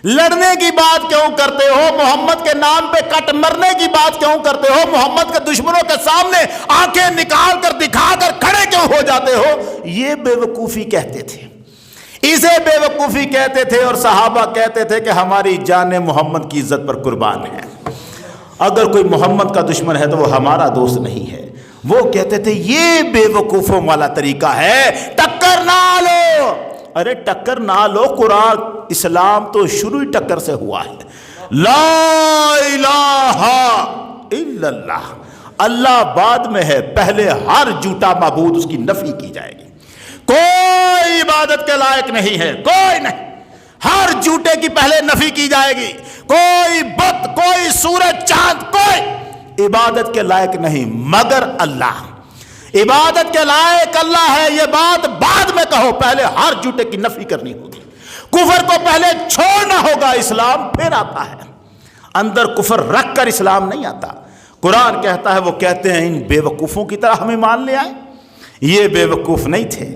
لڑنے کی بات کیوں کرتے ہو؟ محمد کے نام پہ کٹ مرنے کی بات کیوں کرتے ہو؟ محمد کے دشمنوں کے سامنے آنکھیں نکال کر دکھا کر کھڑے کیوں ہو جاتے ہو؟ یہ بے وقوفی کہتے تھے، اسے بے وقوفی کہتے تھے، اور صحابہ کہتے تھے کہ ہماری جانیں محمد کی عزت پر قربان ہے، اگر کوئی محمد کا دشمن ہے تو وہ ہمارا دوست نہیں ہے۔ وہ کہتے تھے یہ بے وقوفوں والا طریقہ ہے، ٹکر نہ لو۔ ارے ٹکر نہ لو، قرآن اسلام تو شروع ہی ٹکر سے ہوا ہے۔ لا الہ الا اللہ، اللہ بعد میں ہے، پہلے ہر جھوٹا معبود اس کی نفی کی جائے گی، کوئی عبادت کے لائق نہیں ہے، کوئی نہیں، ہر جھوٹے کی پہلے نفی کی جائے گی، کوئی بت، کوئی سورج چاند، کوئی عبادت کے لائق نہیں مگر اللہ، عبادت کے لائق اللہ ہے، یہ بات بعد میں کہو، پہلے ہر جھوٹے کی نفی کرنی ہوگی، کفر کو پہلے چھوڑنا ہوگا، اسلام پھر آتا ہے، اندر کفر رکھ کر اسلام نہیں آتا۔ قرآن کہتا ہے، وہ کہتے ہیں ان بے وقوفوں کی طرح ہمیں مان لے آئے، یہ بے وقوف نہیں تھے،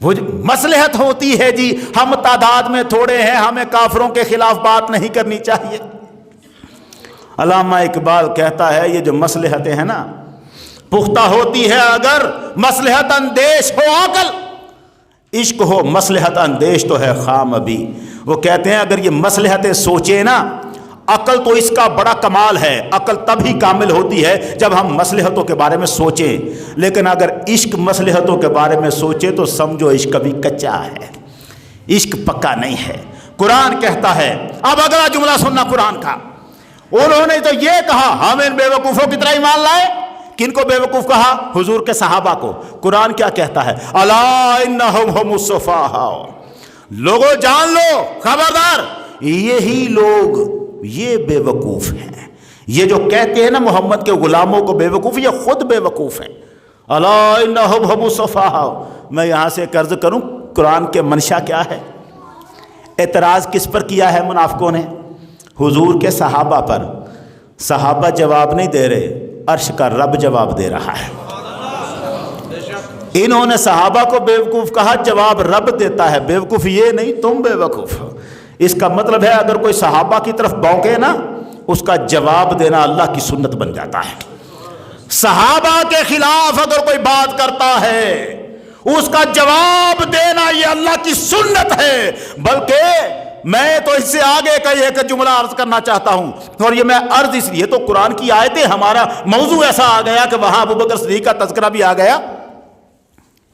وہ مصلحت ہوتی ہے جی، ہم تعداد میں تھوڑے ہیں، ہمیں کافروں کے خلاف بات نہیں کرنی چاہیے۔ علامہ اقبال کہتا ہے یہ جو مصلحتیں ہیں نا پختہ ہوتی ہے اگر مصلحت اندیش ہو عقل، عشق ہو مصلحت اندیش تو ہے خام ابھی۔ وہ کہتے ہیں اگر یہ مصلحتیں سوچے نا، عقل تو اس کا بڑا کمال ہے، عقل تب ہی کامل ہوتی ہے جب ہم مصلحتوں کے بارے میں سوچیں، لیکن اگر عشق مصلحتوں کے بارے میں سوچے تو سمجھو عشق ابھی کچا ہے، عشق پکا نہیں ہے۔ قرآن کہتا ہے، اب اگلا جملہ سننا قرآن کا، انہوں نے تو یہ کہا ہم ان بے وقوفوں کی طرح ایمان لائے، کن کو بے وقوف کہا؟ حضور کے صحابہ کو۔ قرآن کیا کہتا ہے؟ الا انہم هم السفہاء، لوگوں جان لو، خبردار، یہی لوگ یہ بے وقوف ہیں، یہ جو کہتے ہیں نا محمد کے غلاموں کو بے وقوف، یہ خود بے وقوف ہیں۔ الا انہم هم السفہاء۔ میں یہاں سے قرض کروں، قرآن کے منشا کیا ہے؟ اعتراض کس پر کیا ہے منافقوں نے؟ حضور کے صحابہ پر۔ صحابہ جواب نہیں دے رہے، عرش کا رب جواب دے رہا ہے۔ انہوں نے صحابہ کو بے وقوف کہا، جواب رب دیتا ہے، بے وقوف یہ نہیں تم بے وقوف ہو۔ اس کا مطلب ہے اگر کوئی صحابہ کی طرف بونکے نا، اس کا جواب دینا اللہ کی سنت بن جاتا ہے۔ صحابہ کے خلاف اگر کوئی بات کرتا ہے، اس کا جواب دینا یہ اللہ کی سنت ہے۔ بلکہ میں تو اس سے آگے کا ایک جملہ عرض کرنا چاہتا ہوں، اور یہ میں عرض اس لیے تو قرآن کی آیتیں، ہمارا موضوع ایسا آ گیا کہ وہاں ابو بکر صدیق کا تذکرہ بھی آ گیا۔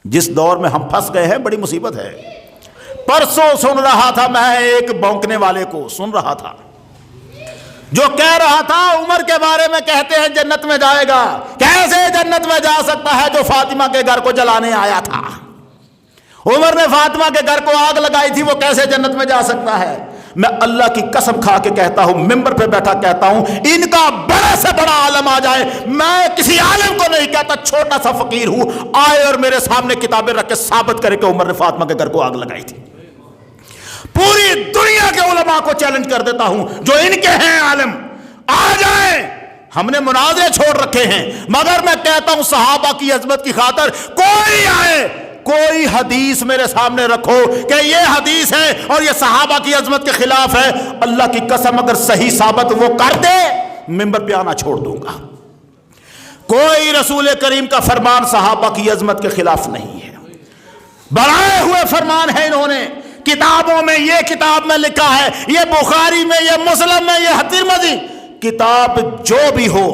جس دور میں ہم پھنس گئے ہیں بڑی مصیبت ہے۔ پرسوں سن رہا تھا میں ایک بونکنے والے کو، سن رہا تھا، جو کہہ رہا تھا عمر کے بارے میں کہتے ہیں جنت میں جائے گا، کیسے جنت میں جا سکتا ہے جو فاطمہ کے گھر کو جلانے آیا تھا؟ عمر نے فاطمہ کے گھر کو آگ لگائی تھی، وہ کیسے جنت میں جا سکتا ہے؟ میں اللہ کی قسم کھا کے کہتا ہوں، ممبر پہ بیٹھا کہتا ہوں، ان کا بڑے سے بڑا عالم آ جائے، میں کسی عالم کو نہیں کہتا، چھوٹا سا فقیر ہوں، آئے اور میرے سامنے کتابیں رکھ کے ثابت کرے کہ عمر نے فاطمہ کے گھر کو آگ لگائی تھی، پوری دنیا کے علماء کو چیلنج کر دیتا ہوں جو ان کے ہیں عالم، آ جائیں۔ ہم نے مناظرے چھوڑ رکھے ہیں، مگر میں کہتا ہوں صحابہ کی عظمت کی خاطر کوئی آئے، کوئی حدیث میرے سامنے رکھو کہ یہ حدیث ہے اور یہ صحابہ کی عظمت کے خلاف ہے، اللہ کی قسم اگر صحیح ثابت وہ کر دے ممبر پہ آنا چھوڑ دوں گا۔ کوئی رسول کریم کا فرمان صحابہ کی عظمت کے خلاف نہیں ہے، بنائے ہوئے فرمان ہے انہوں نے، کتابوں میں، یہ کتاب میں لکھا ہے، یہ بخاری میں، یہ مسلم میں، یہ ترمذی، کتاب جو بھی ہو،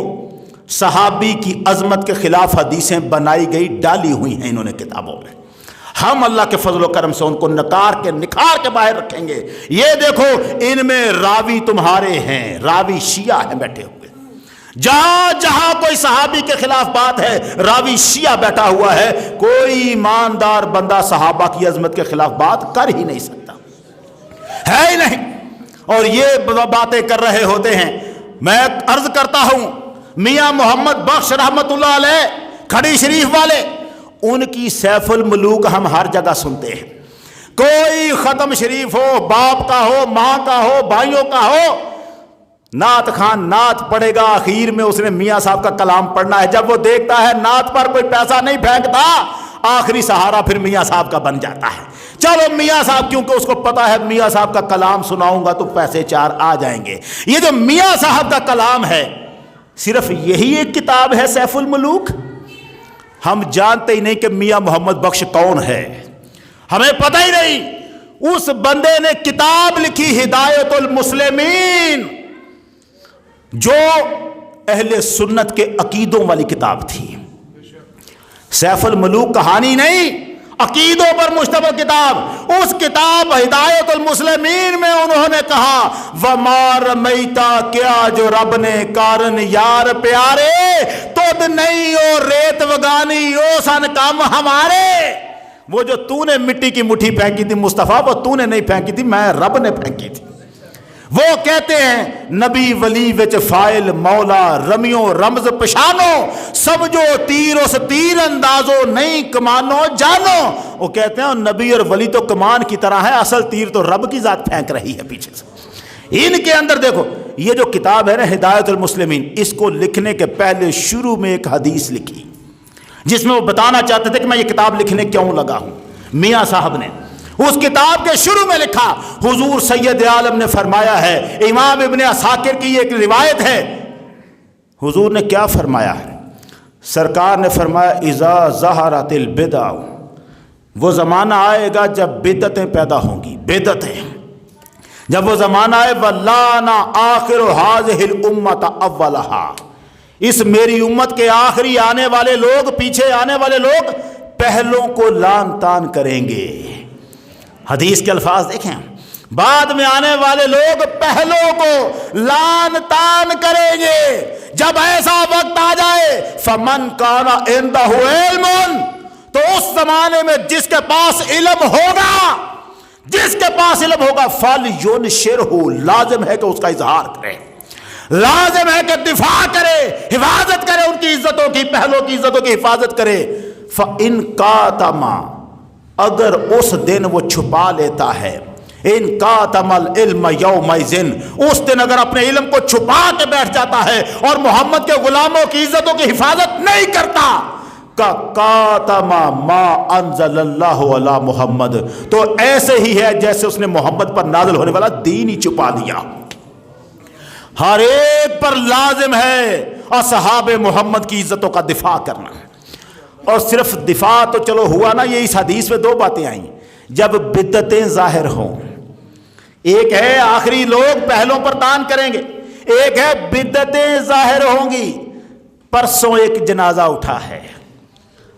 صحابی کی عظمت کے خلاف حدیثیں بنائی گئی، ڈالی ہوئی ہیں انہوں نے کتابوں میں۔ ہم اللہ کے فضل و کرم سے ان کو نکار کے نکھار کے باہر رکھیں گے۔ یہ دیکھو ان میں راوی تمہارے ہیں، راوی شیعہ ہیں بیٹھے ہوئے، جہاں جہاں کوئی صحابی کے خلاف بات ہے راوی شیعہ بیٹھا ہوا ہے، کوئی ایماندار بندہ صحابہ کی عظمت کے خلاف بات کر ہی نہیں سکتا، ہے ہی نہیں، اور یہ باتیں کر رہے ہوتے ہیں۔ میں عرض کرتا ہوں میاں محمد بخش رحمت اللہ علیہ کھڑی شریف والے، ان کی سیف الملوک ہم ہر جگہ سنتے ہیں، کوئی ختم شریف ہو، باپ کا ہو، ماں کا ہو، بھائیوں کا ہو، نعت خان نعت پڑھے گا، آخر میں اس نے میاں صاحب کا کلام پڑھنا ہے، جب وہ دیکھتا ہے نعت پر کوئی پیسہ نہیں پھینکتا، آخری سہارا پھر میاں صاحب کا بن جاتا ہے۔ چلو میاں صاحب، کیونکہ اس کو پتا ہے میاں صاحب کا کلام سناؤں گا تو پیسے چار آ جائیں گے۔ یہ جو میاں صاحب کا کلام ہے، صرف یہی ایک کتاب ہے سیف الملوک؟ ہم جانتے ہی نہیں کہ میاں محمد بخش کون ہے، ہمیں پتہ ہی نہیں۔ اس بندے نے کتاب لکھی ہدایت المسلمین، جو اہل سنت کے عقیدوں والی کتاب تھی۔ سیف الملوک کہانی نہیں، عقیدوں پر مشتمل کتاب۔ اس کتاب ہدایت المسلمین میں انہوں نے کہا وَمَا رَمَيْتَ، کیا جو رب نے کارن یار پیارے، تُد نہیں او ریت وگانی او سن کم ہمارے۔ وہ جو تو نے مٹی کی مٹھی پھینکی تھی مصطفیٰ، وہ تو نے نہیں پھینکی تھی، میں رب نے پھینکی تھی۔ وہ کہتے ہیں نبی ولی وچ فائل مولا رمیو رمز پشانو، سمجھو تیر اس تیر اندازو نہیں کمانو جانو۔ وہ کہتے ہیں نبی اور ولی تو کمان کی طرح ہے، اصل تیر تو رب کی ذات پھینک رہی ہے پیچھے سے۔ ان کے اندر دیکھو یہ جو کتاب ہے نا ہدایت المسلمین، اس کو لکھنے کے پہلے شروع میں ایک حدیث لکھی جس میں وہ بتانا چاہتے تھے کہ میں یہ کتاب لکھنے کیوں لگا ہوں۔ میاں صاحب نے اس کتاب کے شروع میں لکھا، حضور سید عالم نے فرمایا ہے، امام ابن عساکر کی ایک روایت ہے، حضور نے کیا فرمایا ہے؟ سرکار نے فرمایا اذا ظہرت البدع، وہ زمانہ آئے گا جب بدعتیں پیدا ہوں گی، بدعتیں جب وہ زمانہ آئے وَلَانَ آخِرُ هَذِهِ الْأُمَّةَ أَوَّلَهَا، اس میری امت کے آخری آنے والے لوگ، پیچھے آنے والے لوگ پہلوں کو لان تان کریں گے۔ حدیث کے الفاظ دیکھیں، بعد میں آنے والے لوگ پہلوں کو لان تان کریں گے۔ جب ایسا وقت آ جائے فَمَنْ كَانَ عِنْدَهُ عِلْمٌ، تو اس زمانے میں جس کے پاس علم ہوگا، جس کے پاس علم ہوگا فَلْيُنْشِرْهُ، لازم ہے کہ اس کا اظہار کرے، لازم ہے کہ دفاع کرے، حفاظت کرے ان کی عزتوں کی، پہلوں کی عزتوں کی حفاظت کرے۔ فَإِنْ كَاتَمَ، اگر اس دن وہ چھپا لیتا ہے، ان کاتم العلم یومئذ، اس دن اگر اپنے علم کو چھپا کے بیٹھ جاتا ہے اور محمد کے غلاموں کی عزتوں کی حفاظت نہیں کرتا، کاتم ما انزل اللہ علی محمد، تو ایسے ہی ہے جیسے اس نے محمد پر نازل ہونے والا دین ہی چھپا دیا۔ ہر ایک پر لازم ہے اصحاب محمد کی عزتوں کا دفاع کرنا، اور صرف دفاع تو چلو ہوا نا، یہ اس حدیث میں دو باتیں آئیں، جب بدعتیں ظاہر ہوں، ایک ہے آخری لوگ پہلوں پر تان کریں گے، ایک ہے بدعتیں ظاہر ہوں گی۔ پرسوں ایک جنازہ اٹھا ہے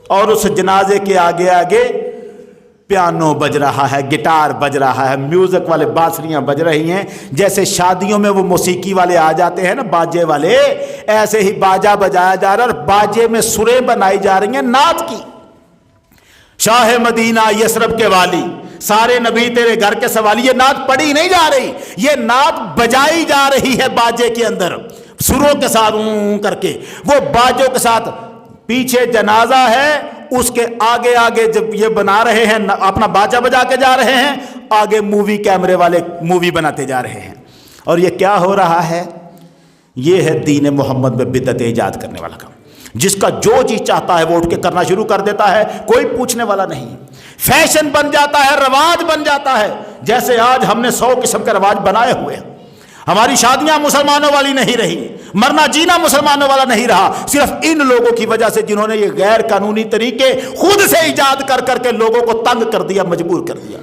اور اس جنازے کے آگے آگے پیانو بج رہا ہے، گٹار بج رہا ہے، میوزک والے بانسریاں بج رہی ہیں، جیسے شادیوں میں وہ موسیقی والے آ جاتے ہیں نا باجے والے، ایسے ہی باجا بجایا جا رہا ہے اور باجے میں سریں بنائی جا رہی ہیں نعت کی۔ شاہ مدینہ یثرب کے والی، سارے نبی تیرے گھر کے سوالی، یہ نعت پڑھی نہیں جا رہی، یہ نعت بجائی جا رہی ہے باجے کے اندر سروں کے ساتھ کر کے، وہ باجوں کے ساتھ۔ پیچھے جنازہ ہے، اس کے آگے آگے جب یہ بنا رہے ہیں اپنا باجا بجا کے جا رہے ہیں، آگے مووی کیمرے والے مووی بناتے جا رہے ہیں۔ اور یہ کیا ہو رہا ہے؟ یہ ہے دین محمد میں بدعت ایجاد کرنے والا کام۔ جس کا جو چیز چاہتا ہے وہ اٹھ کے کرنا شروع کر دیتا ہے، کوئی پوچھنے والا نہیں، فیشن بن جاتا ہے، رواج بن جاتا ہے۔ جیسے آج ہم نے 100 قسم کے رواج بنائے ہوئے ہیں، ہماری شادیاں مسلمانوں والی نہیں رہی، مرنا جینا مسلمانوں والا نہیں رہا، صرف ان لوگوں کی وجہ سے جنہوں نے یہ غیر قانونی طریقے خود سے ایجاد کر کر کے لوگوں کو تنگ کر دیا، مجبور کر دیا۔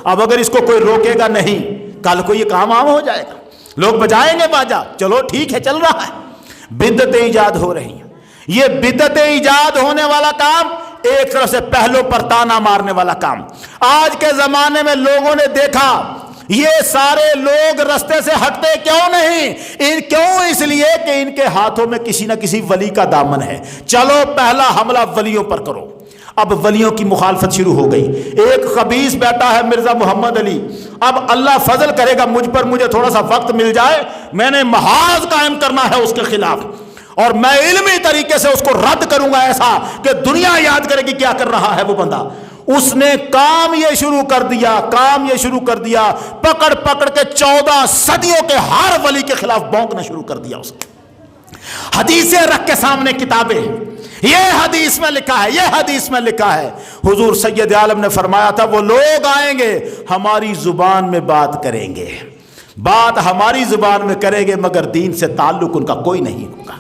اب اگر اس کو کوئی روکے گا نہیں، کل کو یہ کام عام ہو جائے گا، لوگ بجائیں گے باجا، چلو ٹھیک ہے چل رہا ہے۔ بدعتیں ایجاد ہو رہی ہیں، یہ بدعتیں ایجاد ہونے والا کام ایک طرف سے پہلوں پر تانا مارنے والا کام۔ آج کے زمانے میں لوگوں نے دیکھا یہ سارے لوگ رستے سے ہٹتے کیوں نہیں؟ کیوں؟ اس لیے کہ ان کے ہاتھوں میں کسی نہ کسی ولی کا دامن ہے۔ چلو پہلا حملہ ولیوں پر کرو۔ اب ولیوں کی مخالفت شروع ہو گئی۔ ایک خبیث بیٹا ہے مرزا محمد علی، اب اللہ فضل کرے گا مجھ پر، مجھے تھوڑا سا وقت مل جائے، میں نے محاذ قائم کرنا ہے اس کے خلاف، اور میں علمی طریقے سے اس کو رد کروں گا ایسا کہ دنیا یاد کرے گی کیا کر رہا ہے وہ بندہ۔ اس نے کام یہ شروع کر دیا، پکڑ پکڑ کے 14 صدیوں کے ہر ولی کے خلاف بونکنا شروع کر دیا اس نے۔ حدیثیں رکھ کے سامنے کتابیں، یہ حدیث میں لکھا ہے، حضور سید عالم نے فرمایا تھا وہ لوگ آئیں گے ہماری زبان میں بات کریں گے، بات ہماری زبان میں کریں گے، مگر دین سے تعلق ان کا کوئی نہیں ہوگا۔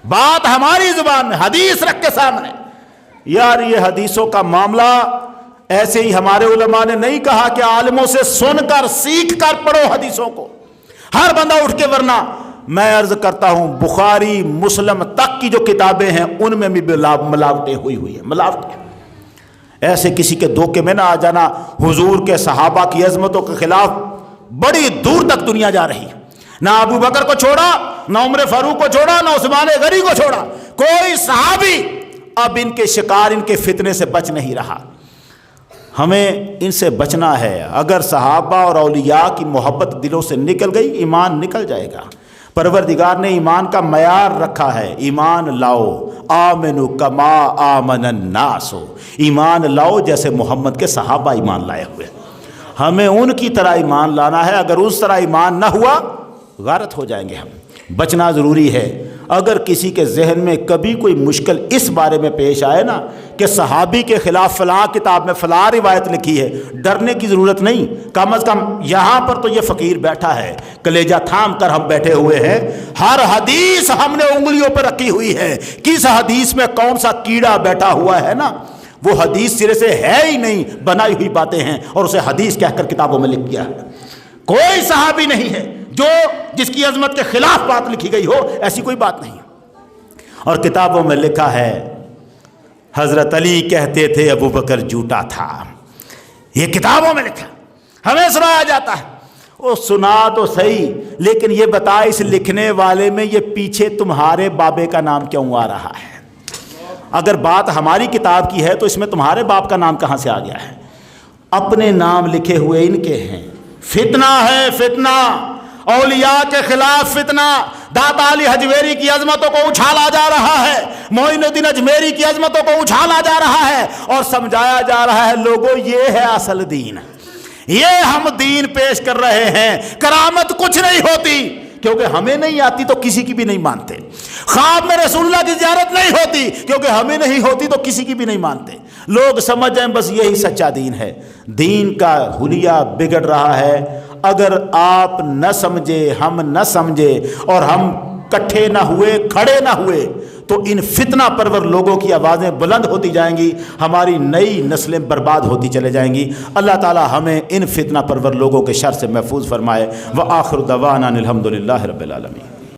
بات ہماری زبان میں، حدیث رکھ کے سامنے۔ یار یہ حدیثوں کا معاملہ ایسے ہی ہمارے علماء نے نہیں کہا کہ عالموں سے سن کر سیکھ کر پڑھو حدیثوں کو، ہر بندہ اٹھ کے، ورنہ میں عرض کرتا ہوں بخاری مسلم تک کی جو کتابیں ہیں ان میں بھی ملاوٹیں ہوئی ہیں، ملاوٹیں۔ ایسے کسی کے دھوکے میں نہ آ جانا۔ حضور کے صحابہ کی عظمتوں کے خلاف بڑی دور تک دنیا جا رہی ہے، نہ ابو بکر کو چھوڑا، نہ عمر فاروق کو چھوڑا، نہ عثمان غنی کو چھوڑا، کوئی صحابی اب ان کے شکار، ان کے فتنے سے بچ نہیں رہا۔ ہمیں ان سے بچنا ہے۔ اگر صحابہ اور اولیاء کی محبت دلوں سے نکل گئی، ایمان نکل جائے گا۔ پروردگار نے ایمان کا معیار رکھا ہے، ایمان لاؤ، آمنو کما آمن الناس، ایمان لاؤ جیسے محمد کے صحابہ ایمان لائے ہوئے۔ ہمیں ان کی طرح ایمان لانا ہے، اگر اس طرح ایمان نہ ہوا غارت ہو جائیں گے ہم۔ بچنا ضروری ہے۔ اگر کسی کے ذہن میں کبھی کوئی مشکل اس بارے میں پیش آئے نا کہ صحابی کے خلاف فلاں کتاب میں فلاں روایت لکھی ہے، ڈرنے کی ضرورت نہیں۔ کم از کم یہاں پر تو یہ فقیر بیٹھا ہے، کلیجہ تھام کر ہم بیٹھے ہوئے ہیں، ہر حدیث ہم نے انگلیوں پر رکھی ہوئی ہے، کس حدیث میں کون سا کیڑا بیٹھا ہوا ہے نا، وہ حدیث سرے سے ہے ہی نہیں، بنائی ہوئی باتیں ہیں اور اسے حدیث کہہ کر کتابوں میں لکھ دیا ہے۔ کوئی صحابی نہیں ہے جس کی عظمت کے خلاف بات لکھی گئی ہو، ایسی کوئی بات نہیں۔ اور کتابوں میں لکھا ہے حضرت علی کہتے تھے ابو بکر جھوٹا تھا، یہ کتابوں میں لکھا، ہمیں سنایا جاتا ہے۔ وہ سنا تو صحیح، لیکن یہ بتا اس لکھنے والے میں یہ پیچھے تمہارے بابے کا نام کیوں آ رہا ہے؟ اگر بات ہماری کتاب کی ہے تو اس میں تمہارے باپ کا نام کہاں سے آ گیا ہے؟ اپنے نام لکھے ہوئے ان کے ہیں۔ فتنہ ہے، فتنہ، اولیاء کے خلاف فتنہ۔ داتا علی حجویری کی عظمتوں کو اچھالا جا رہا ہے، معین الدین اجمیری کی عظمتوں کو اچھالا جا رہا ہے اور سمجھایا جا رہا ہے لوگوں یہ ہے اصل دین، یہ ہم دین پیش کر رہے ہیں۔ کرامت کچھ نہیں ہوتی، کیونکہ ہمیں نہیں آتی تو کسی کی بھی نہیں مانتے۔ خواب میں رسول اللہ کی زیارت نہیں ہوتی، کیونکہ ہمیں نہیں ہوتی تو کسی کی بھی نہیں مانتے۔ لوگ سمجھ جائیں بس یہی سچا دین ہے۔ دین کا حلیہ بگڑ رہا ہے۔ اگر آپ نہ سمجھے، ہم نہ سمجھے اور ہم کٹھے نہ ہوئے، کھڑے نہ ہوئے تو ان فتنہ پرور لوگوں کی آوازیں بلند ہوتی جائیں گی، ہماری نئی نسلیں برباد ہوتی چلے جائیں گی۔ اللہ تعالی ہمیں ان فتنہ پرور لوگوں کے شر سے محفوظ فرمائے۔ وآخر دعوانا الحمدللہ رب العالمین۔